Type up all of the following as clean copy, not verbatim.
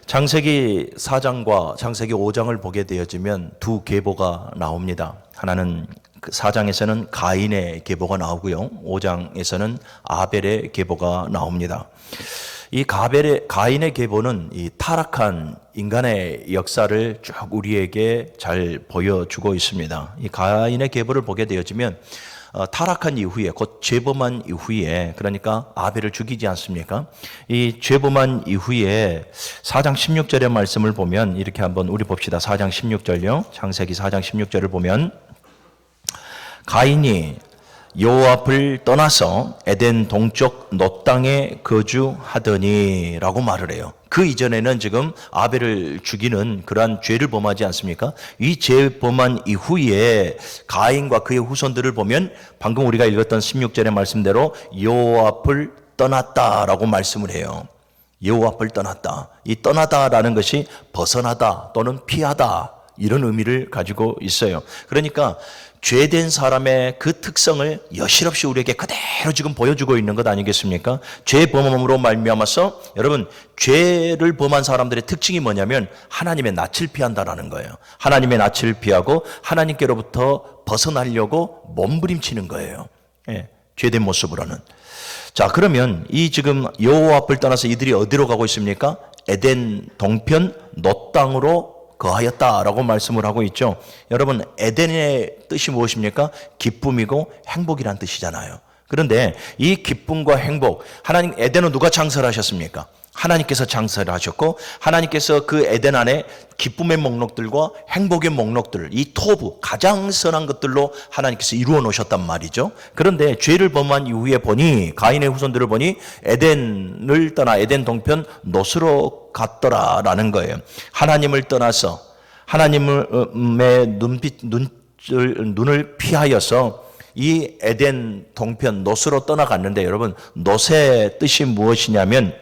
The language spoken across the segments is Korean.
창세기 4장과 창세기 5장을 보게 되어지면 두 계보가 나옵니다. 하나는 4장에서는 가인의 계보가 나오고요. 5장에서는 아벨의 계보가 나옵니다. 이 가인의 계보는 이 타락한 인간의 역사를 쭉 우리에게 잘 보여주고 있습니다. 이 가인의 계보를 보게 되어지면 타락한 이후에, 곧 죄범한 이후에, 그러니까 아벨을 죽이지 않습니까? 이 죄범한 이후에 4장 16절의 말씀을 보면 이렇게 한번 우리 봅시다. 4장 16절요. 창세기 4장 16절을 보면 가인이 여호와 앞을 떠나서 에덴 동쪽 놋 땅에 거주하더니 라고 말을 해요. 그 이전에는 지금 아벨을 죽이는 그러한 죄를 범하지 않습니까? 이 죄 범한 이후에 가인과 그의 후손들을 보면 방금 우리가 읽었던 16절의 말씀대로 여호와 앞을 떠났다라고 말씀을 해요. 여호와 앞을 떠났다. 이 떠나다라는 것이 벗어나다 또는 피하다 이런 의미를 가지고 있어요. 그러니까 죄된 사람의 그 특성을 여실없이 우리에게 그대로 지금 보여주고 있는 것 아니겠습니까? 죄 범함으로 말미암아서 여러분 죄를 범한 사람들의 특징이 뭐냐면 하나님의 낯을 피한다라는 거예요. 하나님의 낯을 피하고 하나님께로부터 벗어나려고 몸부림치는 거예요. 예, 죄된 모습으로는. 자, 그러면 이 지금 여호와 앞을 떠나서 이들이 어디로 가고 있습니까? 에덴 동편 놋 땅으로 거하였다라고 말씀을 하고 있죠. 여러분, 에덴의 뜻이 무엇입니까? 기쁨이고 행복이란 뜻이잖아요. 그런데 이 기쁨과 행복, 하나님 에덴은 누가 창설하셨습니까? 하나님께서 창설을 하셨고 하나님께서 그 에덴 안에 기쁨의 목록들과 행복의 목록들, 이 토부, 가장 선한 것들로 하나님께서 이루어 놓으셨단 말이죠. 그런데 죄를 범한 이후에 보니 가인의 후손들을 보니 에덴을 떠나 에덴 동편 놋으로 갔더라라는 거예요. 하나님을 떠나서 하나님의 눈을 피하여서 이 에덴 동편 놋으로 떠나갔는데 여러분 놋의 뜻이 무엇이냐면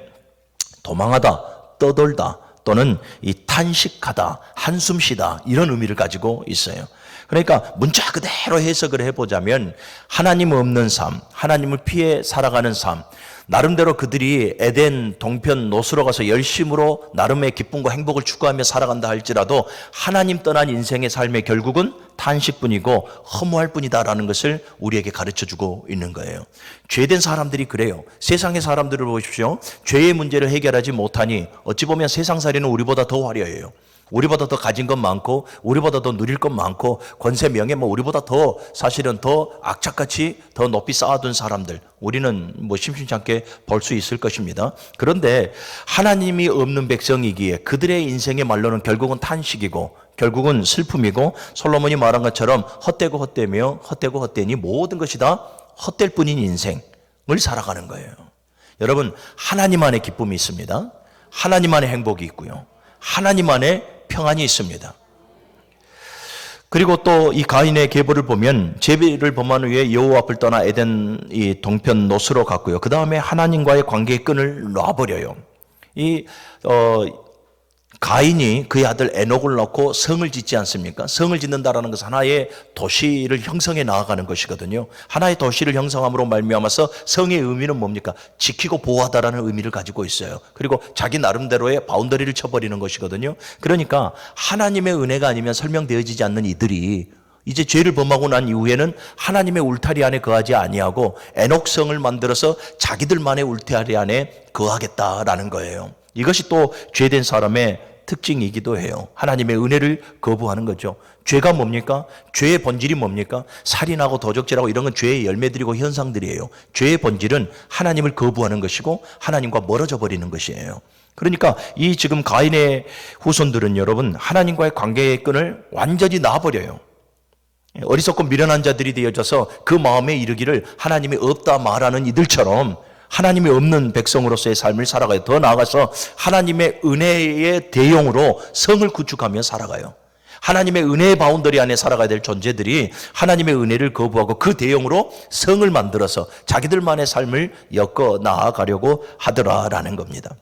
도망하다, 떠돌다 또는 이 탄식하다, 한숨 쉬다 이런 의미를 가지고 있어요. 그러니까 문자 그대로 해석을 해보자면 하나님 없는 삶, 하나님을 피해 살아가는 삶, 나름대로 그들이 에덴 동편 놋으로 가서 열심으로 나름의 기쁨과 행복을 추구하며 살아간다 할지라도 하나님 떠난 인생의 삶의 결국은 탄식뿐이고 허무할 뿐이다라는 것을 우리에게 가르쳐주고 있는 거예요. 죄된 사람들이 그래요. 세상의 사람들을 보십시오. 죄의 문제를 해결하지 못하니 어찌 보면 세상살이는 우리보다 더 화려해요. 우리보다 더 가진 것 많고 우리보다 더 누릴 것 많고 권세 명예 우리보다 더 사실은 더 악착같이 더 높이 쌓아둔 사람들 우리는 심심치 않게 볼 수 있을 것입니다. 그런데 하나님이 없는 백성이기에 그들의 인생의 말로는 결국은 탄식이고 결국은 슬픔이고 솔로몬이 말한 것처럼 헛되고 헛되며 헛되고 헛되니 모든 것이 다 헛될 뿐인 인생을 살아가는 거예요. 여러분 하나님 안에 기쁨이 있습니다. 하나님 안에 행복이 있고요. 하나님 안에 평안이 있습니다. 그리고 또 이 가인의 계보를 보면 죄를 범한 후에 여호와 앞을 떠나 에덴 이 동편 놋으로 갔고요. 그 다음에 하나님과의 관계의 끈을 놔버려요. 가인이 그의 아들 에녹을 낳고 성을 짓지 않습니까? 성을 짓는다라는 것은 하나의 도시를 형성해 나아가는 것이거든요. 하나의 도시를 형성함으로 말미암아서 성의 의미는 뭡니까? 지키고 보호하다라는 의미를 가지고 있어요. 그리고 자기 나름대로의 바운더리를 쳐버리는 것이거든요. 그러니까 하나님의 은혜가 아니면 설명되어지지 않는 이들이 이제 죄를 범하고 난 이후에는 하나님의 울타리 안에 거하지 아니하고 에녹성을 만들어서 자기들만의 울타리 안에 거하겠다라는 거예요. 이것이 또 죄된 사람의 특징이기도 해요. 하나님의 은혜를 거부하는 거죠. 죄가 뭡니까? 죄의 본질이 뭡니까? 살인하고 도적질하고 이런 건 죄의 열매들이고 현상들이에요. 죄의 본질은 하나님을 거부하는 것이고 하나님과 멀어져 버리는 것이에요. 그러니까 이 지금 가인의 후손들은 여러분 하나님과의 관계의 끈을 완전히 놔버려요. 어리석고 미련한 자들이 되어져서 그 마음에 이르기를 하나님이 없다 말하는 이들처럼 하나님이 없는 백성으로서의 삶을 살아가요. 더 나아가서 하나님의 은혜의 대용으로 성을 구축하며 살아가요. 하나님의 은혜의 바운더리 안에 살아가야 될 존재들이 하나님의 은혜를 거부하고 그 대용으로 성을 만들어서 자기들만의 삶을 엮어 나아가려고 하더라라는 겁니다.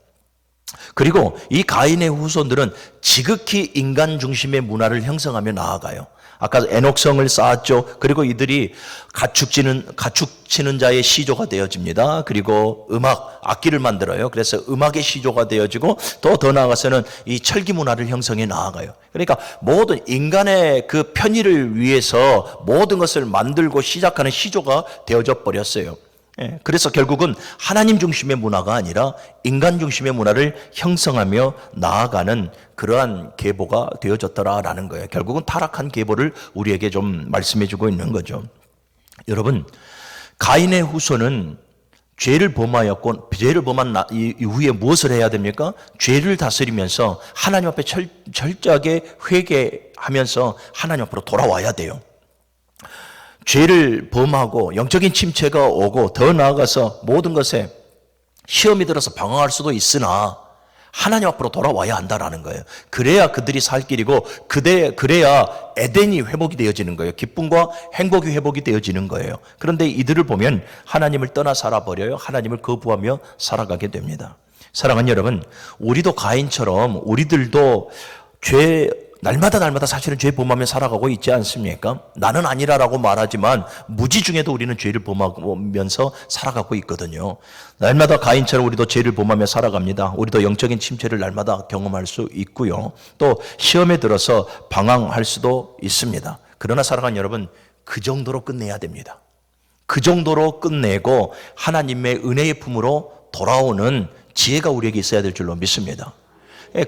그리고 이 가인의 후손들은 지극히 인간 중심의 문화를 형성하며 나아가요. 아까 에녹성을 쌓았죠. 그리고 이들이 가축치는 자의 시조가 되어집니다. 그리고 악기를 만들어요. 그래서 음악의 시조가 되어지고 또 더 나아가서는 이 철기 문화를 형성해 나아가요. 그러니까 모든 인간의 그 편의를 위해서 모든 것을 만들고 시작하는 시조가 되어져 버렸어요. 그래서 결국은 하나님 중심의 문화가 아니라 인간 중심의 문화를 형성하며 나아가는 그러한 계보가 되어졌더라라는 거예요. 결국은 타락한 계보를 우리에게 좀 말씀해 주고 있는 거죠. 여러분, 가인의 후손은 죄를 범하였고, 죄를 범한 이후에 무엇을 해야 됩니까? 죄를 다스리면서 하나님 앞에 철저하게 회개하면서 하나님 앞으로 돌아와야 돼요. 죄를 범하고 영적인 침체가 오고 더 나아가서 모든 것에 시험이 들어서 방황할 수도 있으나 하나님 앞으로 돌아와야 한다라는 거예요. 그래야 그들이 살 길이고 그래야 에덴이 회복이 되어지는 거예요. 기쁨과 행복이 회복이 되어지는 거예요. 그런데 이들을 보면 하나님을 떠나 살아버려요. 하나님을 거부하며 살아가게 됩니다. 사랑하는 여러분, 우리도 가인처럼 우리들도 날마다 사실은 죄 범하며 살아가고 있지 않습니까? 나는 아니라라고 말하지만 무지중에도 우리는 죄를 범하면서 살아가고 있거든요. 날마다 가인처럼 우리도 죄를 범하며 살아갑니다. 우리도 영적인 침체를 날마다 경험할 수 있고요. 또 시험에 들어서 방황할 수도 있습니다. 그러나 사랑하는 여러분, 그 정도로 끝내야 됩니다. 그 정도로 끝내고 하나님의 은혜의 품으로 돌아오는 지혜가 우리에게 있어야 될 줄로 믿습니다.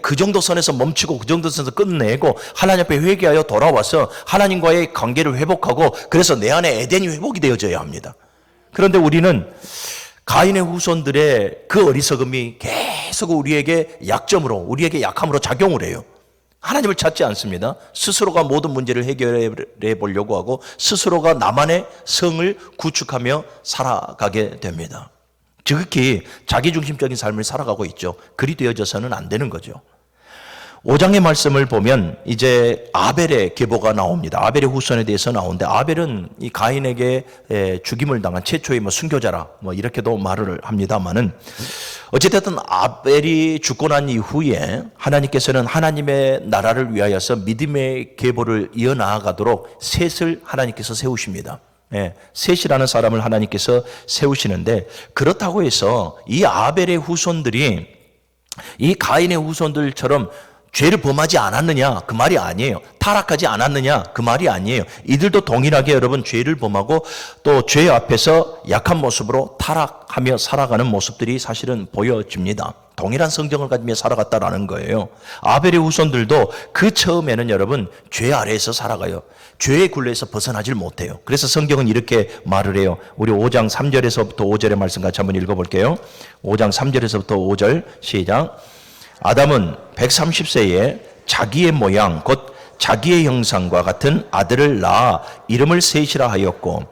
그 정도 선에서 멈추고 그 정도 선에서 끝내고 하나님 앞에 회개하여 돌아와서 하나님과의 관계를 회복하고 그래서 내 안에 에덴이 회복이 되어져야 합니다. 그런데 우리는 가인의 후손들의 그 어리석음이 계속 우리에게 우리에게 약함으로 작용을 해요. 하나님을 찾지 않습니다. 스스로가 모든 문제를 해결해 보려고 하고 스스로가 나만의 성을 구축하며 살아가게 됩니다. 지극히 자기중심적인 삶을 살아가고 있죠. 그리 되어져서는 안 되는 거죠. 5장의 말씀을 보면 이제 아벨의 계보가 나옵니다. 아벨의 후손에 대해서 나오는데 아벨은 이 가인에게 죽임을 당한 최초의 순교자라 이렇게도 말을 합니다만은 어찌됐든 아벨이 죽고 난 이후에 하나님께서는 하나님의 나라를 위하여서 믿음의 계보를 이어나가도록 셋을 하나님께서 세우십니다. 셋이라는 사람을 하나님께서 세우시는데 그렇다고 해서 이 아벨의 후손들이 이 가인의 후손들처럼 죄를 범하지 않았느냐 그 말이 아니에요. 타락하지 않았느냐 그 말이 아니에요. 이들도 동일하게 여러분 죄를 범하고 또 죄 앞에서 약한 모습으로 타락하며 살아가는 모습들이 사실은 보여집니다. 동일한 성정을 가지며 살아갔다라는 거예요. 아벨의 후손들도 그 처음에는 여러분 죄 아래에서 살아가요. 죄의 굴레에서 벗어나질 못해요. 그래서 성경은 이렇게 말을 해요. 우리 5장 3절에서부터 5절의 말씀 같이 한번 읽어볼게요. 5장 3절에서부터 5절 시작. 아담은 130세에 자기의 모양 곧 자기의 형상과 같은 아들을 낳아 이름을 셋이라 하였고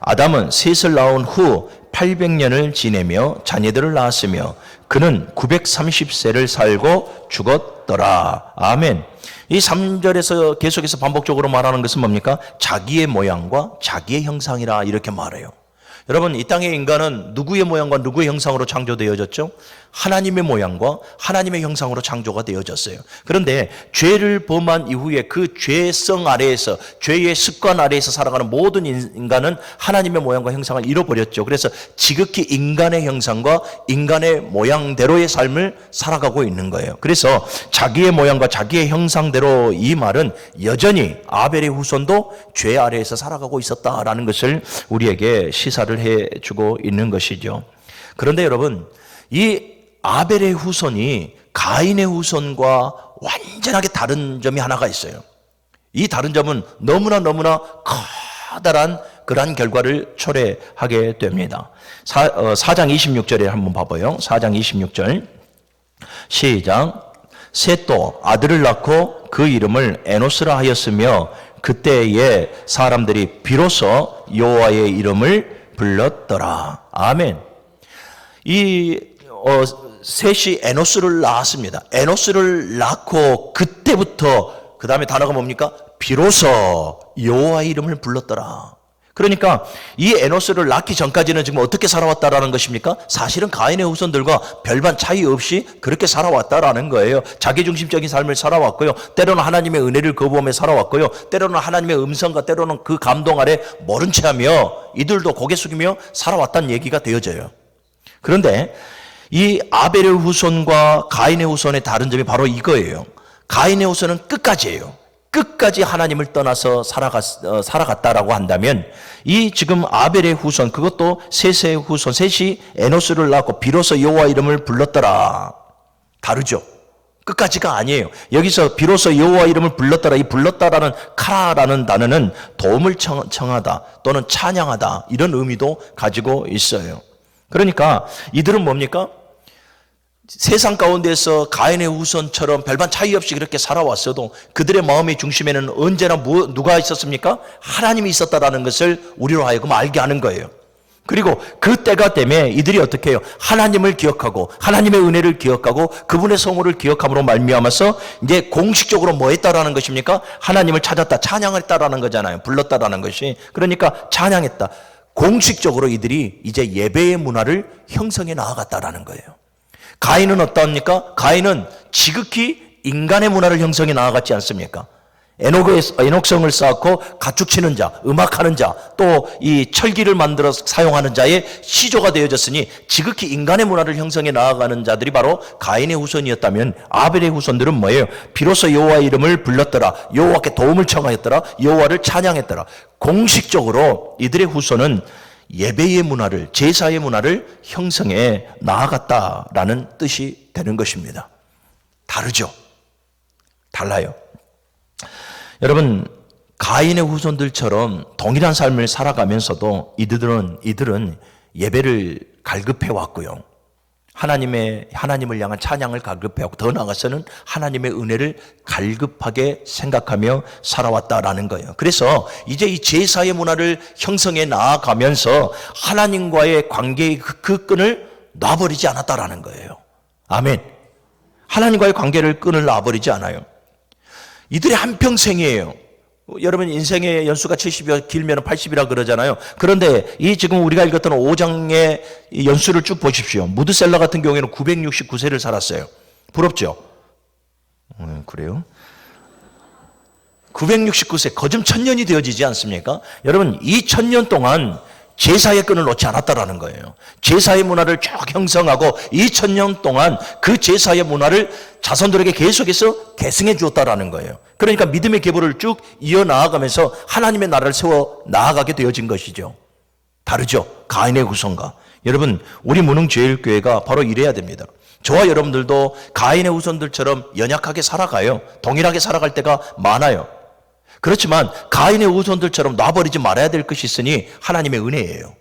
아담은 셋을 낳은 후 800년을 지내며 자녀들을 낳았으며 그는 930세를 살고 죽었더라. 아멘. 이 3절에서 계속해서 반복적으로 말하는 것은 뭡니까? 자기의 모양과 자기의 형상이라 이렇게 말해요. 여러분, 이 땅의 인간은 누구의 모양과 누구의 형상으로 창조되어졌죠? 하나님의 모양과 하나님의 형상으로 창조가 되어졌어요. 그런데 죄를 범한 이후에 그 죄성 아래에서 죄의 습관 아래에서 살아가는 모든 인간은 하나님의 모양과 형상을 잃어버렸죠. 그래서 지극히 인간의 형상과 인간의 모양대로의 삶을 살아가고 있는 거예요. 그래서 자기의 모양과 자기의 형상대로 이 말은 여전히 아벨의 후손도 죄 아래에서 살아가고 있었다라는 것을 우리에게 시사를 해주고 있는 것이죠. 그런데 여러분, 이 아벨의 후손이 가인의 후손과 완전하게 다른 점이 하나가 있어요. 이 다른 점은 너무나 커다란 그러한 결과를 초래하게 됩니다. 4장 26절에 한번 봐봐요. 4장 26절 시작. 셋도 아들을 낳고 그 이름을 에노스라 하였으며 그때에 사람들이 비로소 여호와의 이름을 불렀더라. 아멘. 이 셋이 에노스를 낳았습니다. 에노스를 낳고 그때부터 그 다음에 단어가 뭡니까? 비로소 여호와의 이름을 불렀더라. 그러니까 이 에노스를 낳기 전까지는 지금 어떻게 살아왔다라는 것입니까? 사실은 가인의 후손들과 별반 차이 없이 그렇게 살아왔다라는 거예요. 자기중심적인 삶을 살아왔고요. 때로는 하나님의 은혜를 거부하며 살아왔고요. 때로는 하나님의 음성과 때로는 그 감동 아래 모른 체하며 이들도 고개 숙이며 살아왔다는 얘기가 되어져요. 그런데 이 아벨의 후손과 가인의 후손의 다른 점이 바로 이거예요. 가인의 후손은 끝까지예요. 끝까지 하나님을 떠나서 살아갔다라고 한다면 이 지금 아벨의 후손, 그것도 셋의 후손, 셋이 에노스를 낳고 비로소 여호와 이름을 불렀더라. 다르죠. 끝까지가 아니에요. 여기서 비로소 여호와 이름을 불렀더라. 이 불렀다라는 카라라는 단어는 도움을 청하다 또는 찬양하다 이런 의미도 가지고 있어요. 그러니까 이들은 뭡니까? 세상 가운데서 가인의 후손처럼 별반 차이 없이 그렇게 살아왔어도 그들의 마음의 중심에는 언제나 누가 있었습니까? 하나님이 있었다라는 것을 우리로 하여금 알게 하는 거예요. 그리고 그 때가 되면 이들이 어떻게 해요? 하나님을 기억하고 하나님의 은혜를 기억하고 그분의 성호를 기억함으로 말미암아서 이제 공식적으로 뭐 했다라는 것입니까? 하나님을 찾았다, 찬양했다라는 거잖아요. 불렀다라는 것이. 그러니까 찬양했다. 공식적으로 이들이 이제 예배의 문화를 형성해 나아갔다라는 거예요. 가인은 어떠합니까? 가인은 지극히 인간의 문화를 형성해 나아갔지 않습니까? 에녹성을 쌓고 가축치는 자, 음악하는 자, 또 이 철기를 만들어 사용하는 자의 시조가 되어졌으니 지극히 인간의 문화를 형성해 나아가는 자들이 바로 가인의 후손이었다면 아벨의 후손들은 뭐예요? 비로소 여호와의 이름을 불렀더라. 여호와께 도움을 청하였더라. 여호와를 찬양했더라. 공식적으로 이들의 후손은 예배의 문화를, 제사의 문화를 형성해 나아갔다라는 뜻이 되는 것입니다. 다르죠? 달라요. 여러분, 가인의 후손들처럼 동일한 삶을 살아가면서도 이들은 예배를 갈급해 왔고요. 하나님을 향한 찬양을 갈급해하고 더 나아가서는 하나님의 은혜를 갈급하게 생각하며 살아왔다라는 거예요. 그래서 이제 이 제사의 문화를 형성해 나아가면서 하나님과의 관계의 그 끈을 놔버리지 않았다라는 거예요. 아멘. 하나님과의 관계를 끈을 놔버리지 않아요. 이들의 한평생이에요. 여러분 인생의 연수가 70여 길면 80이라 그러잖아요. 그런데 이 지금 우리가 읽었던 5장의 연수를 쭉 보십시오. 무드셀라 같은 경우에는 969세를 살았어요. 부럽죠? 그래요? 969세, 거듭 1000년이 되어지지 않습니까? 여러분 이 1000년 동안 제사의 끈을 놓지 않았다라는 거예요. 제사의 문화를 쭉 형성하고 2000년 동안 그 제사의 문화를 자손들에게 계속해서 계승해 주었다라는 거예요. 그러니까 믿음의 계보를 쭉 이어나아가면서 하나님의 나라를 세워 나아가게 되어진 것이죠. 다르죠? 가인의 후손과. 여러분 우리 무능제일교회가 바로 이래야 됩니다. 저와 여러분들도 가인의 후손들처럼 연약하게 살아가요. 동일하게 살아갈 때가 많아요. 그렇지만 가인의 후손들처럼 놔버리지 말아야 될 것이 있으니 하나님의 은혜예요.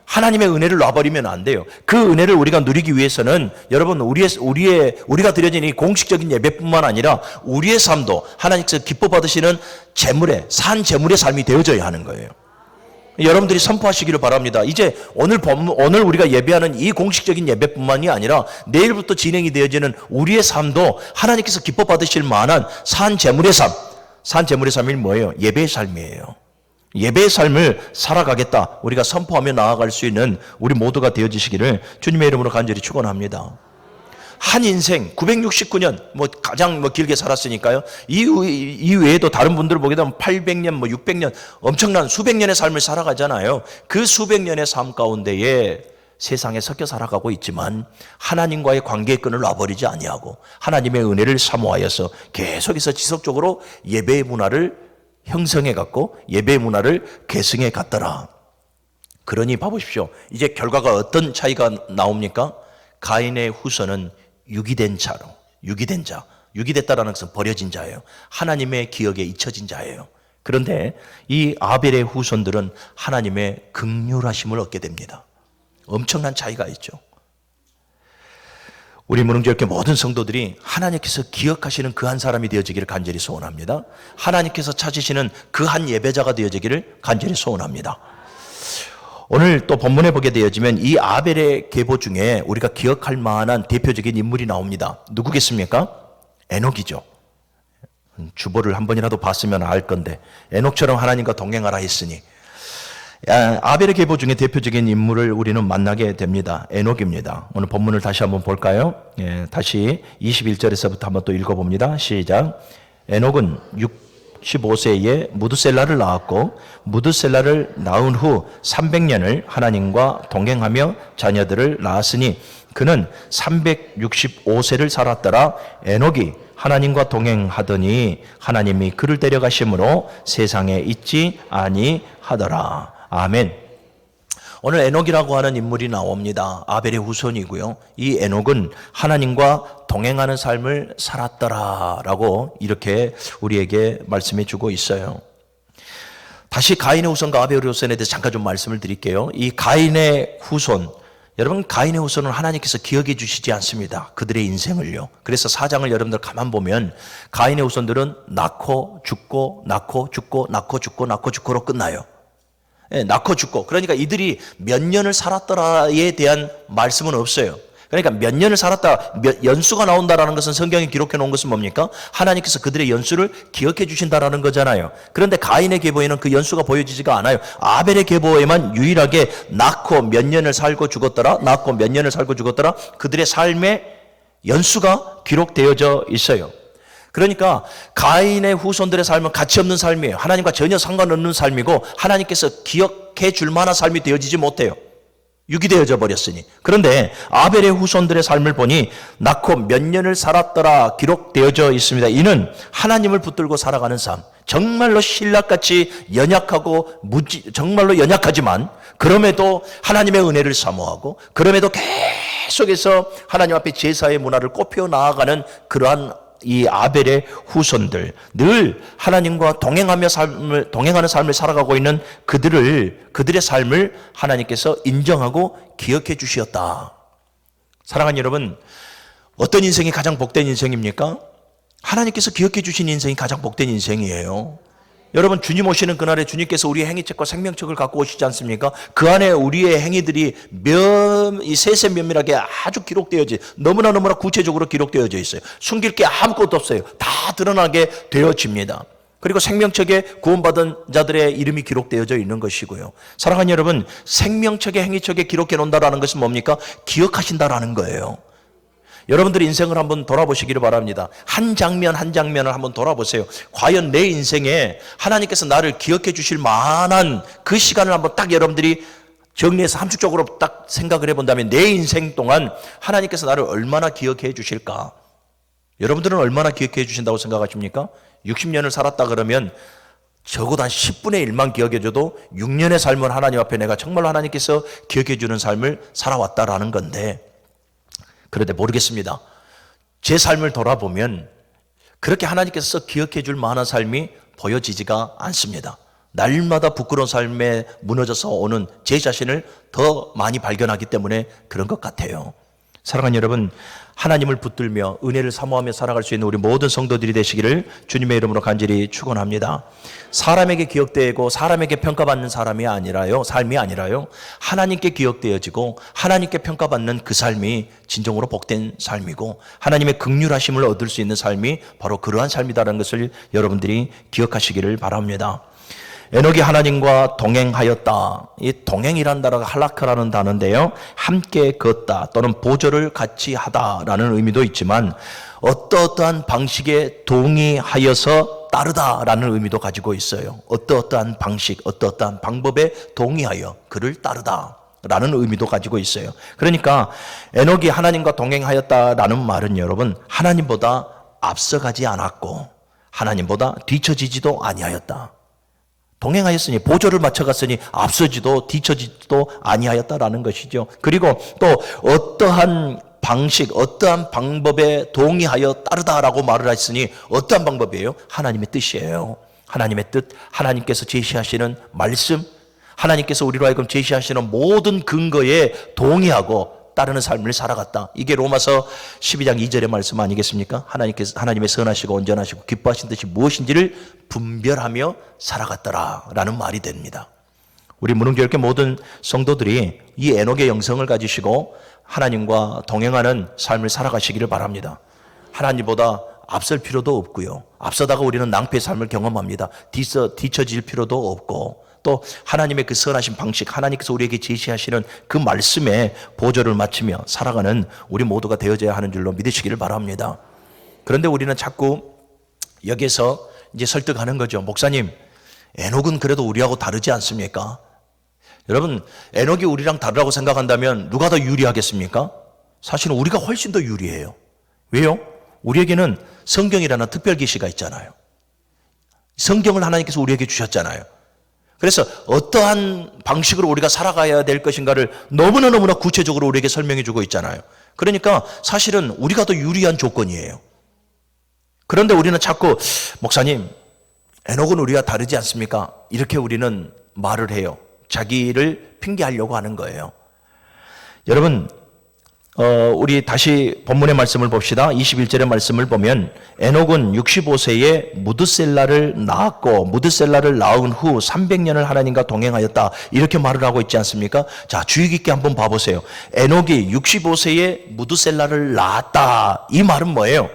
하나님의 은혜를 놔버리면 안 돼요. 그 은혜를 우리가 누리기 위해서는 여러분 우리가 드려진 이 공식적인 예배뿐만 아니라 우리의 삶도 하나님께서 기뻐 받으시는 산 제물의 삶이 되어져야 하는 거예요. 여러분들이 선포하시기를 바랍니다. 이제 오늘 우리가 예배하는 이 공식적인 예배뿐만이 아니라 내일부터 진행이 되어지는 우리의 삶도 하나님께서 기뻐 받으실 만한 산 제물의 삶이 뭐예요? 예배의 삶이에요. 예배의 삶을 살아가겠다. 우리가 선포하며 나아갈 수 있는 우리 모두가 되어지시기를 주님의 이름으로 간절히 축원합니다. 한 인생 969년 가장 길게 살았으니까요. 이 외에도 다른 분들 보게 되면 800년 600년 엄청난 수백 년의 삶을 살아가잖아요. 그 수백 년의 삶 가운데에 세상에 섞여 살아가고 있지만 하나님과의 관계의 끈을 놔버리지 아니하고 하나님의 은혜를 사모하여서 계속해서 지속적으로 예배의 문화를 형성해 갔고 예배의 문화를 계승해 갔더라. 그러니 봐보십시오. 이제 결과가 어떤 차이가 나옵니까? 가인의 후손은 유기된 자, 유기됐다라는 것은 버려진 자예요. 하나님의 기억에 잊혀진 자예요. 그런데 이 아벨의 후손들은 하나님의 긍휼하심을 얻게 됩니다. 엄청난 차이가 있죠. 우리 무능제일교회 모든 성도들이 하나님께서 기억하시는 그 한 사람이 되어지기를 간절히 소원합니다. 하나님께서 찾으시는 그 한 예배자가 되어지기를 간절히 소원합니다. 오늘 또 본문에 보게 되어지면 이 아벨의 계보 중에 우리가 기억할 만한 대표적인 인물이 나옵니다. 누구겠습니까? 에녹이죠. 주보를 한 번이라도 봤으면 알 건데 에녹처럼 하나님과 동행하라 했으니 아벨의 계보 중에 대표적인 인물을 우리는 만나게 됩니다. 에녹입니다. 오늘 본문을 다시 한번 볼까요? 다시 21절에서부터 한번 또 읽어봅니다. 시작. 에녹은 65세에 무드셀라를 낳았고 무드셀라를 낳은 후 300년을 하나님과 동행하며 자녀들을 낳았으니 그는 365세를 살았더라. 에녹이 하나님과 동행하더니 하나님이 그를 데려가심으로 세상에 있지 아니하더라. 아멘. 오늘 에녹이라고 하는 인물이 나옵니다. 아벨의 후손이고요. 이 에녹은 하나님과 동행하는 삶을 살았더라라고 이렇게 우리에게 말씀해 주고 있어요. 다시 가인의 후손과 아벨의 후손에 대해서 잠깐 좀 말씀을 드릴게요. 이 가인의 후손, 여러분 가인의 후손은 하나님께서 기억해 주시지 않습니다. 그들의 인생을요. 그래서 4장을 여러분들 가만 보면 가인의 후손들은 낳고 죽고 낳고 죽고 낳고 죽고 낳고 죽고로 끝나요. 낳고 죽고. 그러니까 이들이 몇 년을 살았더라에 대한 말씀은 없어요. 그러니까 몇 년을 살았다, 연수가 나온다라는 것은 성경에 기록해 놓은 것은 뭡니까? 하나님께서 그들의 연수를 기억해 주신다라는 거잖아요. 그런데 가인의 계보에는 그 연수가 보여지지가 않아요. 아벨의 계보에만 유일하게 낳고 몇 년을 살고 죽었더라, 낳고 몇 년을 살고 죽었더라, 그들의 삶의 연수가 기록되어져 있어요. 그러니까 가인의 후손들의 삶은 가치 없는 삶이에요. 하나님과 전혀 상관없는 삶이고 하나님께서 기억해 줄 만한 삶이 되어지지 못해요. 유기되어져 버렸으니. 그런데 아벨의 후손들의 삶을 보니 낳고 몇 년을 살았더라 기록되어져 있습니다. 이는 하나님을 붙들고 살아가는 삶, 정말로 신락같이 연약하고 정말로 연약하지만 그럼에도 하나님의 은혜를 사모하고 그럼에도 계속해서 하나님 앞에 제사의 문화를 꼽혀 나아가는 그러한 이 아벨의 후손들, 늘 하나님과 동행하는 삶을 살아가고 있는 그들의 삶을 하나님께서 인정하고 기억해 주시었다. 사랑하는 여러분, 어떤 인생이 가장 복된 인생입니까? 하나님께서 기억해 주신 인생이 가장 복된 인생이에요. 여러분, 주님 오시는 그날에 주님께서 우리의 행위책과 생명책을 갖고 오시지 않습니까? 그 안에 우리의 행위들이 세세면밀하게 아주 기록되어져, 너무나 구체적으로 기록되어져 있어요. 숨길 게 아무것도 없어요. 다 드러나게 되어집니다. 그리고 생명책에 구원받은 자들의 이름이 기록되어져 있는 것이고요. 사랑하는 여러분, 생명책에 행위책에 기록해 놓는다라는 것은 뭡니까? 기억하신다라는 거예요. 여러분들의 인생을 한번 돌아보시기를 바랍니다. 한 장면 한 장면을 한번 돌아보세요. 과연 내 인생에 하나님께서 나를 기억해 주실 만한 그 시간을 한번 딱 여러분들이 정리해서 함축적으로 딱 생각을 해본다면 내 인생 동안 하나님께서 나를 얼마나 기억해 주실까? 여러분들은 얼마나 기억해 주신다고 생각하십니까? 60년을 살았다 그러면 적어도 한 10분의 1만 기억해 줘도 6년의 삶을 하나님 앞에 내가 정말로 하나님께서 기억해 주는 삶을 살아왔다라는 건데, 그런데 모르겠습니다. 제 삶을 돌아보면 그렇게 하나님께서 기억해 줄 만한 삶이 보여지지가 않습니다. 날마다 부끄러운 삶에 무너져서 오는 제 자신을 더 많이 발견하기 때문에 그런 것 같아요. 사랑하는 여러분, 하나님을 붙들며 은혜를 사모하며 살아갈 수 있는 우리 모든 성도들이 되시기를 주님의 이름으로 간절히 축원합니다. 사람에게 기억되고 사람에게 평가받는 삶이 아니라요, 하나님께 기억되어지고 하나님께 평가받는 그 삶이 진정으로 복된 삶이고 하나님의 긍휼하심을 얻을 수 있는 삶이 바로 그러한 삶이다라는 것을 여러분들이 기억하시기를 바랍니다. 에녹이 하나님과 동행하였다. 이 동행이라는 단어가 할라크라는 단어인데요, 함께 걷다 또는 보조를 같이 하다라는 의미도 있지만 어떠한 방식에 동의하여서 따르다라는 의미도 가지고 있어요. 어떠한 방식, 어떠한 방법에 동의하여 그를 따르다라는 의미도 가지고 있어요. 그러니까 에녹이 하나님과 동행하였다라는 말은 여러분, 하나님보다 앞서가지 않았고 하나님보다 뒤처지지도 아니하였다. 동행하였으니, 보조를 맞춰갔으니 앞서지도 뒤처지도 아니하였다라는 것이죠. 그리고 또 어떠한 방식, 어떠한 방법에 동의하여 따르다라고 말을 했으니 어떠한 방법이에요? 하나님의 뜻이에요. 하나님의 뜻, 하나님께서 제시하시는 말씀, 하나님께서 우리로 하여금 제시하시는 모든 근거에 동의하고 따르는 삶을 살아갔다. 이게 로마서 12장 2절의 말씀 아니겠습니까? 하나님의 선하시고 온전하시고 기뻐하신 뜻이 무엇인지를 분별하며 살아갔더라라는 말이 됩니다. 우리 무릉교회 모든 성도들이 이 에녹의 영성을 가지시고 하나님과 동행하는 삶을 살아가시기를 바랍니다. 하나님보다 앞설 필요도 없고요, 앞서다가 우리는 낭패의 삶을 경험합니다. 뒤처질 필요도 없고 또 하나님의 그 선하신 방식, 하나님께서 우리에게 제시하시는 그 말씀에 보조를 맞추며 살아가는 우리 모두가 되어져야 하는 줄로 믿으시기를 바랍니다. 그런데 우리는 자꾸 여기서 이제 설득하는 거죠. 목사님, 에녹은 그래도 우리하고 다르지 않습니까? 여러분, 에녹이 우리랑 다르다고 생각한다면 누가 더 유리하겠습니까? 사실은 우리가 훨씬 더 유리해요. 왜요? 우리에게는 성경이라는 특별 계시가 있잖아요. 성경을 하나님께서 우리에게 주셨잖아요. 그래서 어떠한 방식으로 우리가 살아가야 될 것인가를 너무나 구체적으로 우리에게 설명해 주고 있잖아요. 그러니까 사실은 우리가 더 유리한 조건이에요. 그런데 우리는 자꾸 목사님, 에녹은 우리가 다르지 않습니까? 이렇게 우리는 말을 해요. 자기를 핑계하려고 하는 거예요. 여러분, 우리 다시 본문의 말씀을 봅시다. 21절의 말씀을 보면 에녹은 65세에 무드셀라를 낳았고 무드셀라를 낳은 후 300년을 하나님과 동행하였다. 이렇게 말을 하고 있지 않습니까? 자, 주의 깊게 한번 봐보세요. 에녹이 65세에 무드셀라를 낳았다. 이 말은 뭐예요?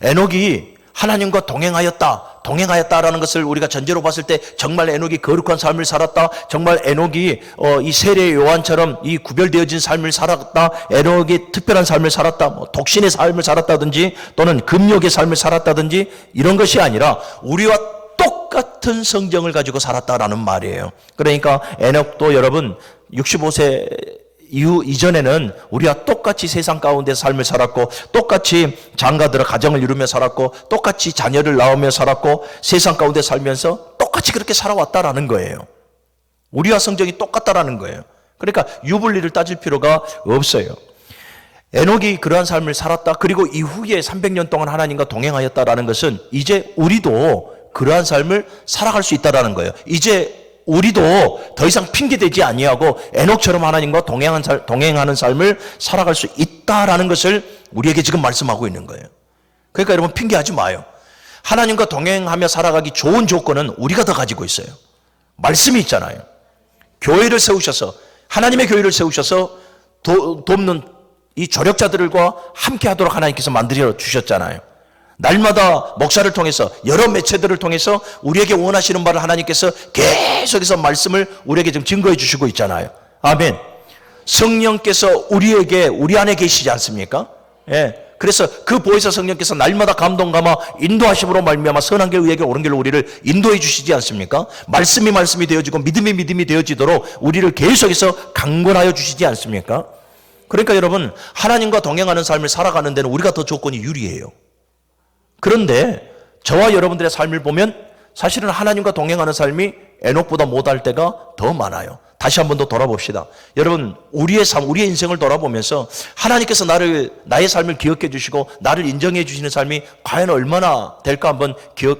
에녹이 하나님과 동행하였다라는 것을 우리가 전제로 봤을 때 정말 에녹이 거룩한 삶을 살았다. 정말 에녹이 이 세례 요한처럼 이 구별되어진 삶을 살았다. 에녹이 특별한 삶을 살았다. 뭐 독신의 삶을 살았다든지 또는 금욕의 삶을 살았다든지 이런 것이 아니라 우리와 똑같은 성정을 가지고 살았다라는 말이에요. 그러니까 에녹도 여러분 65세 이전에는 우리와 똑같이 세상 가운데 삶을 살았고 똑같이 장가들어 가정을 이루며 살았고 똑같이 자녀를 낳으며 살았고 세상 가운데 살면서 똑같이 그렇게 살아왔다라는 거예요. 우리와 성정이 똑같다라는 거예요. 그러니까 유불리를 따질 필요가 없어요. 에녹이 그러한 삶을 살았다. 그리고 이후에 300년 동안 하나님과 동행하였다라는 것은 이제 우리도 그러한 삶을 살아갈 수 있다라는 거예요. 이제 우리도 더 이상 핑계대지 아니하고 에녹처럼 하나님과 동행하는 삶을 살아갈 수 있다라는 것을 우리에게 지금 말씀하고 있는 거예요. 그러니까 여러분 핑계하지 마요. 하나님과 동행하며 살아가기 좋은 조건은 우리가 더 가지고 있어요. 말씀이 있잖아요. 교회를 세우셔서 하나님의 교회를 세우셔서 돕는 이 조력자들과 함께 하도록 하나님께서 만들어 주셨잖아요. 날마다 목사를 통해서 여러 매체들을 통해서 우리에게 원하시는 바를 하나님께서 계속해서 말씀을 우리에게 지금 증거해 주시고 있잖아요. 아멘. 성령께서 우리 안에 계시지 않습니까? 예. 그래서 그 보혜사 성령께서 날마다 감동감아 인도하심으로 말미암아 선한 길 의의 길 옳은 길로 우리를 인도해 주시지 않습니까? 말씀이 되어지고 믿음이 되어지도록 우리를 계속해서 강권하여 주시지 않습니까? 그러니까 여러분 하나님과 동행하는 삶을 살아가는 데는 우리가 더 조건이 유리해요. 그런데 저와 여러분들의 삶을 보면 사실은 하나님과 동행하는 삶이 에녹보다 못할 때가 더 많아요. 다시 한 번 더 돌아봅시다. 여러분 우리의 삶, 우리의 인생을 돌아보면서 하나님께서 나의 삶을 기억해 주시고 나를 인정해 주시는 삶이 과연 얼마나 될까 한번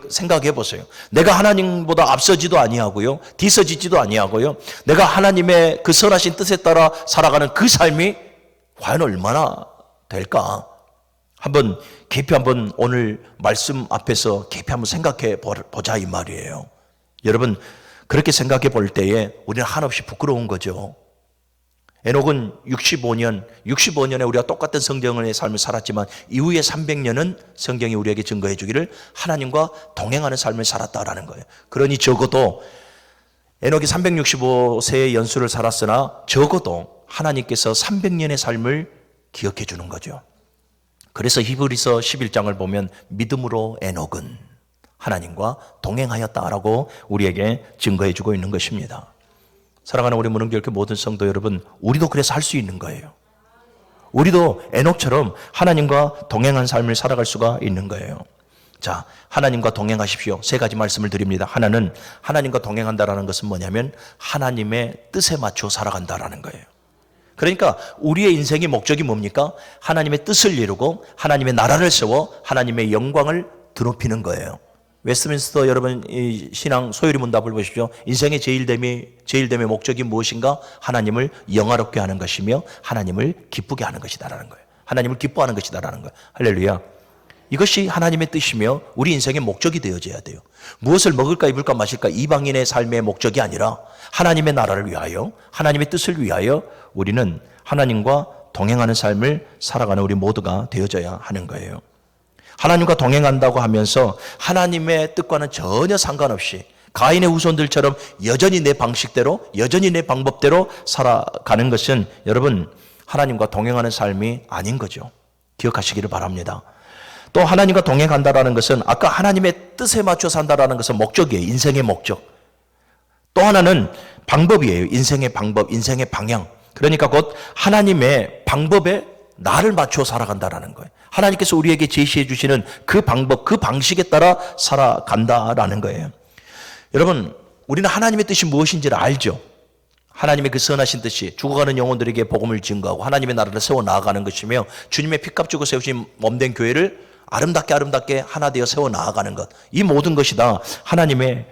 생각해 보세요. 내가 하나님보다 앞서지도 아니하고요, 뒤서지지도 아니하고요, 내가 하나님의 그 선하신 뜻에 따라 살아가는 그 삶이 과연 얼마나 될까? 한번 깊이 한번 오늘 말씀 앞에서 깊이 한번 생각해 보자 이 말이에요. 여러분 그렇게 생각해 볼 때에 우리는 한없이 부끄러운 거죠. 에녹은 65년에 우리가 똑같은 성경의 삶을 살았지만 이후에 300년은 성경이 우리에게 증거해 주기를 하나님과 동행하는 삶을 살았다라는 거예요. 그러니 적어도 에녹이 365세의 연수를 살았으나 적어도 하나님께서 300년의 삶을 기억해 주는 거죠. 그래서 히브리서 11장을 보면 믿음으로 에녹은 하나님과 동행하였다라고 우리에게 증거해 주고 있는 것입니다. 사랑하는 우리 문흥교회 모든 성도 여러분, 우리도 그래서 할 수 있는 거예요. 우리도 에녹처럼 하나님과 동행한 삶을 살아갈 수가 있는 거예요. 자, 하나님과 동행하십시오. 세 가지 말씀을 드립니다. 하나는 하나님과 동행한다라는 것은 뭐냐면 하나님의 뜻에 맞춰 살아간다라는 거예요. 그러니까 우리의 인생의 목적이 뭡니까? 하나님의 뜻을 이루고 하나님의 나라를 세워 하나님의 영광을 드높이는 거예요. 웨스트민스터 여러분 신앙 소요리 문답을 보십시오. 인생의 제일됨의 목적이 무엇인가? 하나님을 영화롭게 하는 것이며 하나님을 기쁘게 하는 것이다라는 거예요. 하나님을 기뻐하는 것이다라는 거예요. 할렐루야. 이것이 하나님의 뜻이며 우리 인생의 목적이 되어져야 돼요. 무엇을 먹을까 입을까 마실까 이방인의 삶의 목적이 아니라 하나님의 나라를 위하여 하나님의 뜻을 위하여 우리는 하나님과 동행하는 삶을 살아가는 우리 모두가 되어져야 하는 거예요. 하나님과 동행한다고 하면서 하나님의 뜻과는 전혀 상관없이 가인의 후손들처럼 여전히 내 방식대로, 여전히 내 방법대로 살아가는 것은 여러분 하나님과 동행하는 삶이 아닌 거죠. 기억하시기를 바랍니다. 또 하나님과 동행한다라는 것은 아까 하나님의 뜻에 맞춰 산다라는 것은 목적이에요. 인생의 목적. 또 하나는 방법이에요. 인생의 방법, 인생의 방향. 그러니까 곧 하나님의 방법에 나를 맞춰 살아간다라는 거예요. 하나님께서 우리에게 제시해 주시는 그 방법, 그 방식에 따라 살아간다라는 거예요. 여러분, 우리는 하나님의 뜻이 무엇인지를 알죠. 하나님의 그 선하신 뜻이 죽어가는 영혼들에게 복음을 증거하고 하나님의 나라를 세워 나아가는 것이며 주님의 피값 주고 세우신 몸된 교회를 아름답게 하나 되어 세워 나아가는 것. 이 모든 것이 다 하나님의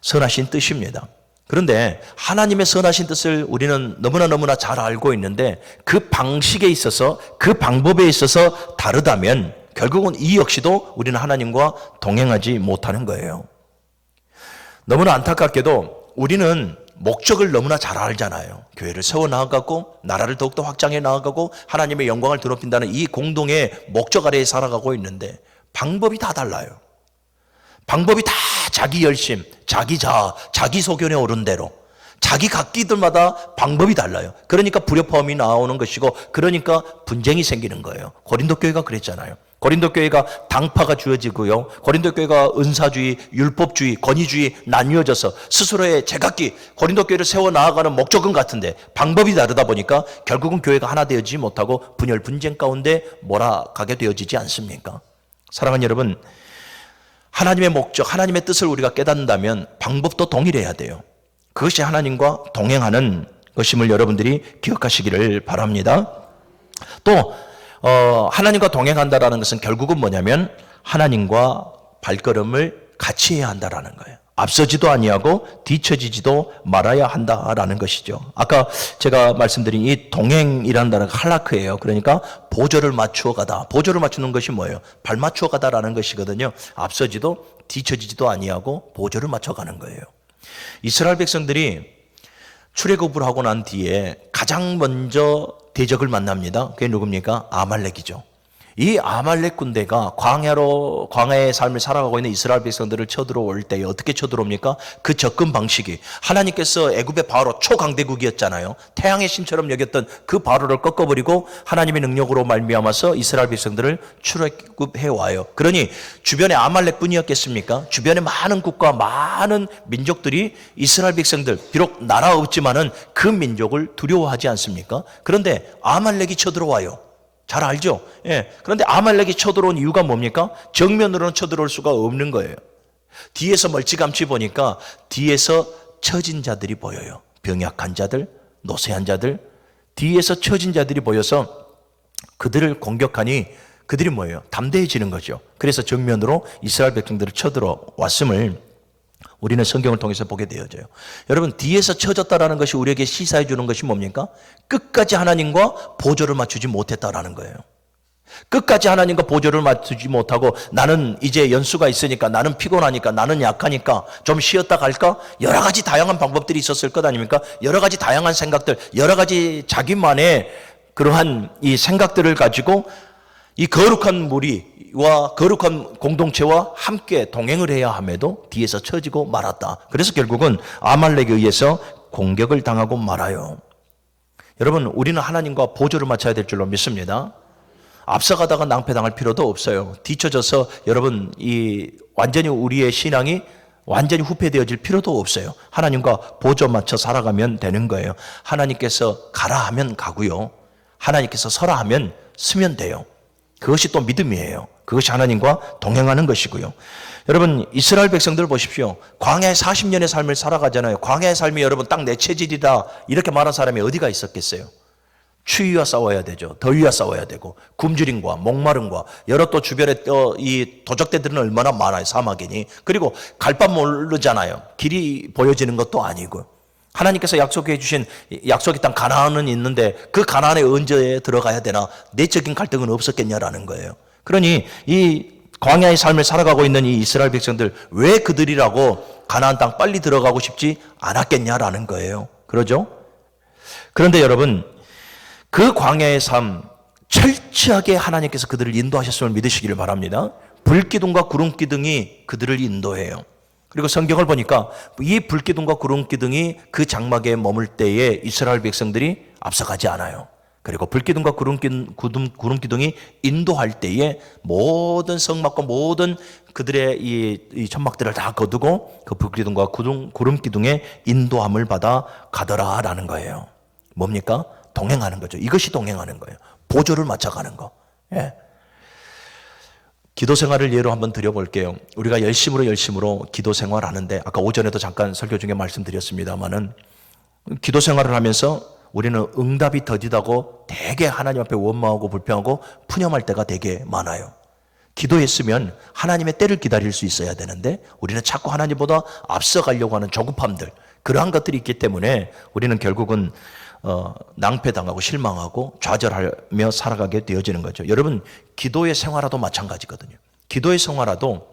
선하신 뜻입니다. 그런데 하나님의 선하신 뜻을 우리는 너무나 잘 알고 있는데 그 방식에 있어서 그 방법에 있어서 다르다면 결국은 이 역시도 우리는 하나님과 동행하지 못하는 거예요. 너무나 안타깝게도 우리는 목적을 너무나 잘 알잖아요. 교회를 세워 나아가고 나라를 더욱더 확장해 나아가고 하나님의 영광을 드높인다는 이 공동의 목적 아래에 살아가고 있는데 방법이 다 달라요. 방법이 다 자기 열심, 자기 자아, 자기 소견에 오른 대로 자기 각기들마다 방법이 달라요. 그러니까 불협화음이 나오는 것이고 그러니까 분쟁이 생기는 거예요. 고린도 교회가 그랬잖아요. 고린도 교회가 당파가 주어지고요. 고린도 교회가 은사주의, 율법주의, 권위주의 나뉘어져서 스스로의 제각기 고린도 교회를 세워 나아가는 목적은 같은데 방법이 다르다 보니까 결국은 교회가 하나 되어지지 못하고 분열, 분쟁 가운데 몰아가게 되어지지 않습니까? 사랑하는 여러분, 하나님의 목적, 하나님의 뜻을 우리가 깨닫는다면 방법도 동일해야 돼요. 그것이 하나님과 동행하는 것임을 여러분들이 기억하시기를 바랍니다. 또 하나님과 동행한다라는 것은 결국은 뭐냐면 하나님과 발걸음을 같이 해야 한다라는 거예요. 앞서지도 아니하고 뒤처지지도 말아야 한다라는 것이죠. 아까 제가 말씀드린 이 동행이라는 단어가 할라크예요. 그러니까 보조를 맞추어 가다. 보조를 맞추는 것이 뭐예요? 발 맞추어 가다라는 것이거든요. 앞서지도 뒤처지지도 아니하고 보조를 맞춰가는 거예요. 이스라엘 백성들이 출애굽을 하고 난 뒤에 가장 먼저 대적을 만납니다. 그게 누굽니까? 아말렉이죠. 이 아말렉 군대가 광야의 삶을 살아가고 있는 이스라엘 백성들을 쳐들어올 때 어떻게 쳐들어옵니까? 그 접근 방식이 하나님께서 애굽의 바로 초강대국이었잖아요. 태양의 신처럼 여겼던 그 바로를 꺾어버리고 하나님의 능력으로 말미암아서 이스라엘 백성들을 출애굽해 와요. 그러니 주변에 아말렉뿐이었겠습니까? 주변에 많은 국가, 많은 민족들이 이스라엘 백성들 비록 나라 없지만은 그 민족을 두려워하지 않습니까? 그런데 아말렉이 쳐들어와요. 잘 알죠? 예. 그런데 아말렉이 쳐들어온 이유가 뭡니까? 정면으로는 쳐들어올 수가 없는 거예요. 뒤에서 멀찌감치 보니까 뒤에서 처진 자들이 보여요. 병약한 자들, 노쇠한 자들, 뒤에서 처진 자들이 보여서 그들을 공격하니 그들이 뭐예요? 담대해지는 거죠. 그래서 정면으로 이스라엘 백성들을 쳐들어왔음을 우리는 성경을 통해서 보게 되어져요. 여러분, 뒤에서 쳐졌다라는 것이 우리에게 시사해 주는 것이 뭡니까? 끝까지 하나님과 보조를 맞추지 못했다라는 거예요. 끝까지 하나님과 보조를 맞추지 못하고 나는 이제 연수가 있으니까, 나는 피곤하니까, 나는 약하니까 좀 쉬었다 갈까? 여러 가지 다양한 방법들이 있었을 것 아닙니까? 여러 가지 다양한 생각들, 여러 가지 자기만의 그러한 이 생각들을 가지고 이 거룩한 무리와 거룩한 공동체와 함께 동행을 해야 함에도 뒤에서 처지고 말았다. 그래서 결국은 아말렉에 의해서 공격을 당하고 말아요. 여러분, 우리는 하나님과 보조를 맞춰야 될 줄로 믿습니다. 앞서가다가 낭패당할 필요도 없어요. 뒤쳐져서 여러분 완전히 우리의 신앙이 완전히 후퇴되어질 필요도 없어요. 하나님과 보조 맞춰 살아가면 되는 거예요. 하나님께서 가라 하면 가고요. 하나님께서 서라 하면 서면 돼요. 그것이 또 믿음이에요. 그것이 하나님과 동행하는 것이고요. 여러분, 이스라엘 백성들 보십시오. 광야의 40년의 삶을 살아가잖아요. 광야의 삶이 여러분 딱 내 체질이다 이렇게 말한 사람이 어디가 있었겠어요? 추위와 싸워야 되죠. 더위와 싸워야 되고 굶주림과 목마름과 여러 또 주변에 이 도적대들은 얼마나 많아요. 사막이니. 그리고 갈 바 모르잖아요. 길이 보여지는 것도 아니고. 하나님께서 약속해 주신 약속의 땅 가나안은 있는데 그 가나안에 언제 들어가야 되나 내적인 갈등은 없었겠냐라는 거예요. 그러니 이 광야의 삶을 살아가고 있는 이 이스라엘 백성들 왜 그들이라고 가나안 땅 빨리 들어가고 싶지 않았겠냐라는 거예요. 그러죠? 그런데 여러분, 그 광야의 삶 철저하게 하나님께서 그들을 인도하셨음을 믿으시기를 바랍니다. 불기둥과 구름기둥이 그들을 인도해요. 그리고 성경을 보니까 이 불기둥과 구름기둥이 그 장막에 머물 때에 이스라엘 백성들이 앞서가지 않아요. 그리고 불기둥과 구름기둥이 인도할 때에 모든 성막과 모든 그들의 이 천막들을 다 거두고 그 불기둥과 구름기둥의 인도함을 받아 가더라라는 거예요. 뭡니까? 동행하는 거죠. 이것이 동행하는 거예요. 보조를 맞춰가는 거. 예. 기도 생활을 예로 한번 드려볼게요. 우리가 열심으로 기도 생활하는데 아까 오전에도 잠깐 설교 중에 말씀드렸습니다마는 기도 생활을 하면서 우리는 응답이 더디다고 되게 하나님 앞에 원망하고 불평하고 푸념할 때가 되게 많아요. 기도했으면 하나님의 때를 기다릴 수 있어야 되는데 우리는 자꾸 하나님보다 앞서가려고 하는 조급함들, 그러한 것들이 있기 때문에 우리는 결국은 낭패당하고 실망하고 좌절하며 살아가게 되어지는 거죠. 여러분, 기도의 생활화도 마찬가지거든요. 기도의 생활화도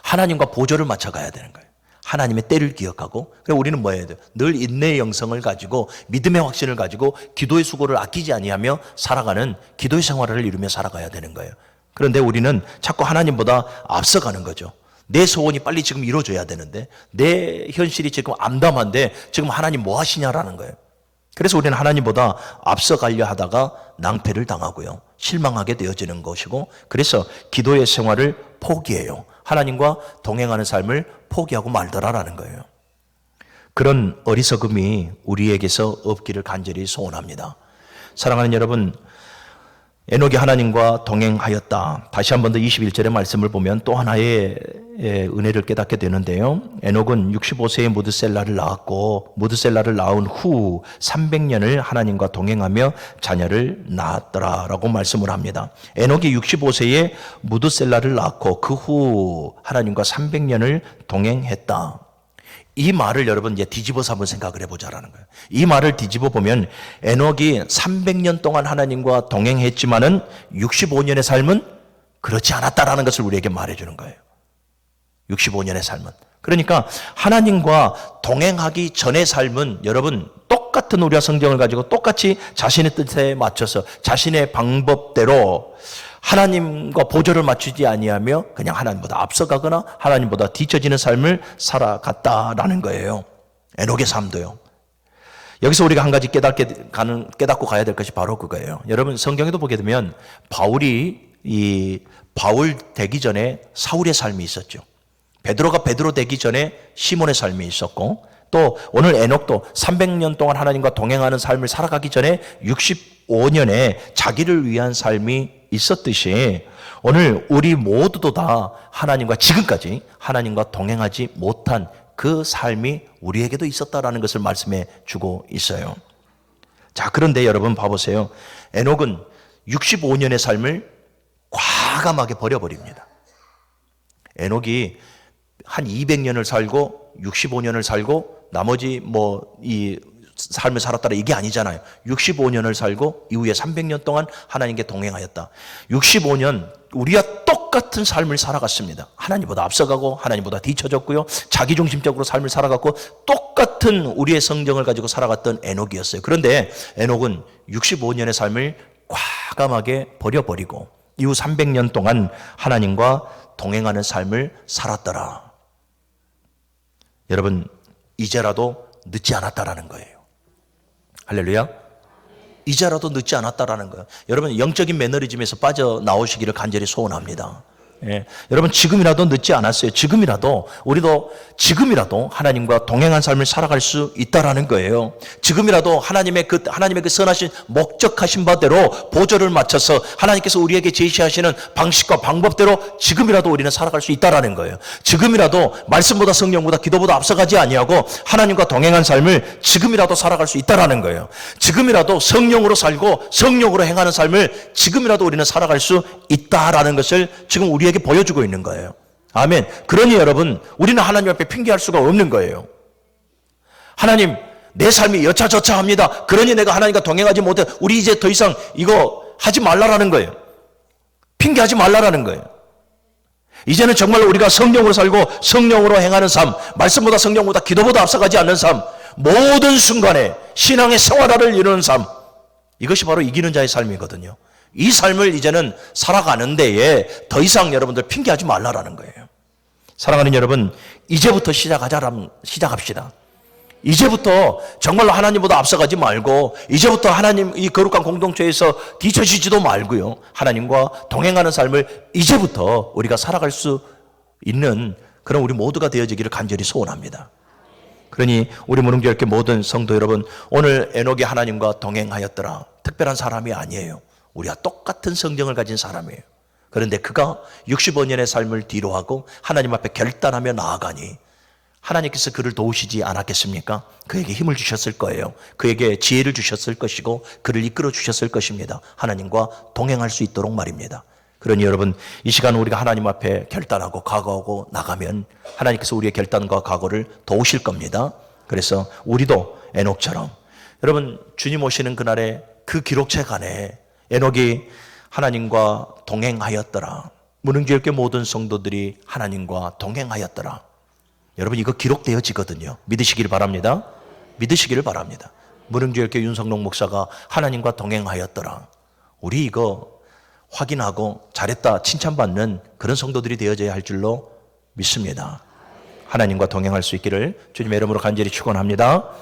하나님과 보조를 맞춰가야 되는 거예요. 하나님의 때를 기억하고, 그래서 우리는 뭐 해야 돼요? 늘 인내의 영성을 가지고 믿음의 확신을 가지고 기도의 수고를 아끼지 아니하며 살아가는 기도의 생활을 이루며 살아가야 되는 거예요. 그런데 우리는 자꾸 하나님보다 앞서가는 거죠. 내 소원이 빨리 지금 이루어져야 되는데 내 현실이 지금 암담한데 지금 하나님 뭐 하시냐라는 거예요. 그래서 우리는 하나님보다 앞서가려 하다가 낭패를 당하고요. 실망하게 되어지는 것이고, 그래서 기도의 생활을 포기해요. 하나님과 동행하는 삶을 포기하고 말더라라는 거예요. 그런 어리석음이 우리에게서 없기를 간절히 소원합니다. 사랑하는 여러분, 에녹이 하나님과 동행하였다. 다시 한 번 더 21절의 말씀을 보면 또 하나의 은혜를 깨닫게 되는데요. 에녹은 65세에 무드셀라를 낳았고 무드셀라를 낳은 후 300년을 하나님과 동행하며 자녀를 낳았더라라고 말씀을 합니다. 에녹이 65세에 무드셀라를 낳고 그 후 하나님과 300년을 동행했다. 이 말을 여러분 이제 뒤집어서 한번 생각을 해보자라는 거예요. 이 말을 뒤집어 보면 에녹이 300년 동안 하나님과 동행했지만은 65년의 삶은 그렇지 않았다라는 것을 우리에게 말해주는 거예요. 65년의 삶은. 그러니까 하나님과 동행하기 전의 삶은 여러분 똑같은 우리와 성경을 가지고 똑같이 자신의 뜻에 맞춰서 자신의 방법대로 하나님과 보조를 맞추지 아니하며 그냥 하나님보다 앞서가거나 하나님보다 뒤처지는 삶을 살아갔다라는 거예요. 에녹의 삶도요. 여기서 우리가 한 가지 깨닫고 가야 될 것이 바로 그거예요. 여러분 성경에도 보게 되면 바울 되기 전에 사울의 삶이 있었죠. 베드로가 베드로 되기 전에 시몬의 삶이 있었고, 또 오늘 에녹도 300년 동안 하나님과 동행하는 삶을 살아가기 전에 65년에 자기를 위한 삶이 있었듯이 오늘 우리 모두도 다 하나님과 지금까지 하나님과 동행하지 못한 그 삶이 우리에게도 있었다라는 것을 말씀해 주고 있어요. 자, 그런데 여러분 봐보세요. 에녹은 65년의 삶을 과감하게 버려버립니다. 에녹이 한 200년을 살고 65년을 살고 나머지 이 삶을 살았다라 이게 아니잖아요. 65년을 살고 이후에 300년 동안 하나님께 동행하였다. 65년 우리와 똑같은 삶을 살아갔습니다. 하나님보다 앞서가고 하나님보다 뒤처졌고요. 자기중심적으로 삶을 살아갔고 똑같은 우리의 성정을 가지고 살아갔던 에녹이었어요. 그런데 에녹은 65년의 삶을 과감하게 버려버리고 이후 300년 동안 하나님과 동행하는 삶을 살았더라. 여러분 이제라도 늦지 않았다라는 거예요. 할렐루야. 이제라도 늦지 않았다라는 거예요. 여러분 영적인 매너리즘에서 빠져나오시기를 간절히 소원합니다. 예. 여러분 지금이라도 늦지 않았어요. 우리도 지금이라도 하나님과 동행한 삶을 살아갈 수 있다라는 거예요. 지금이라도 하나님의 그 선하신 목적하신 바대로 보조를 맞춰서 하나님께서 우리에게 제시하시는 방식과 방법대로 지금이라도 우리는 살아갈 수 있다라는 거예요. 지금이라도 말씀보다 성령보다 기도보다 앞서가지 아니하고 하나님과 동행한 삶을 지금이라도 살아갈 수 있다라는 거예요. 지금이라도 성령으로 살고 성령으로 행하는 삶을 지금이라도 우리는 살아갈 수 있다라는 것을 지금 우리에게 보여주고 있는 거예요. 아멘. 그러니 여러분 우리는 하나님 앞에 핑계할 수가 없는 거예요. 하나님 내 삶이 여차저차합니다. 그러니 내가 하나님과 동행하지 못해. 우리 이제 더 이상 이거 하지 말라라는 거예요. 핑계하지 말라라는 거예요. 이제는 정말 우리가 성령으로 살고 성령으로 행하는 삶, 말씀보다 성령보다 기도보다 앞서가지 않는 삶, 모든 순간에 신앙의 생활화를 이루는 삶, 이것이 바로 이기는 자의 삶이거든요. 이 삶을 이제는 살아가는 데에 더 이상 여러분들 핑계하지 말라라는 거예요. 사랑하는 여러분, 이제부터 시작합시다. 이제부터 정말로 하나님보다 앞서가지 말고, 이제부터 하나님 이 거룩한 공동체에서 뒤처지지도 말고요, 하나님과 동행하는 삶을 이제부터 우리가 살아갈 수 있는 그런 우리 모두가 되어지기를 간절히 소원합니다. 그러니 우리 무릉교회 모든 성도 여러분, 오늘 에녹이 하나님과 동행하였더라. 특별한 사람이 아니에요. 우리와 똑같은 성정을 가진 사람이에요. 그런데 그가 65년의 삶을 뒤로하고 하나님 앞에 결단하며 나아가니 하나님께서 그를 도우시지 않았겠습니까? 그에게 힘을 주셨을 거예요. 그에게 지혜를 주셨을 것이고 그를 이끌어 주셨을 것입니다. 하나님과 동행할 수 있도록 말입니다. 그러니 여러분, 이 시간 우리가 하나님 앞에 결단하고 각오하고 나가면 하나님께서 우리의 결단과 각오를 도우실 겁니다. 그래서 우리도 에녹처럼, 여러분, 주님 오시는 그날에 그 기록책 안에 에녹이 하나님과 동행하였더라. 무릉교회 모든 성도들이 하나님과 동행하였더라. 여러분, 이거 기록되어지거든요. 믿으시길 바랍니다. 믿으시기를 바랍니다. 무릉교회 윤성록 목사가 하나님과 동행하였더라. 우리 이거 확인하고 잘했다 칭찬받는 그런 성도들이 되어져야 할 줄로 믿습니다. 하나님과 동행할 수 있기를 주님의 이름으로 간절히 축원합니다.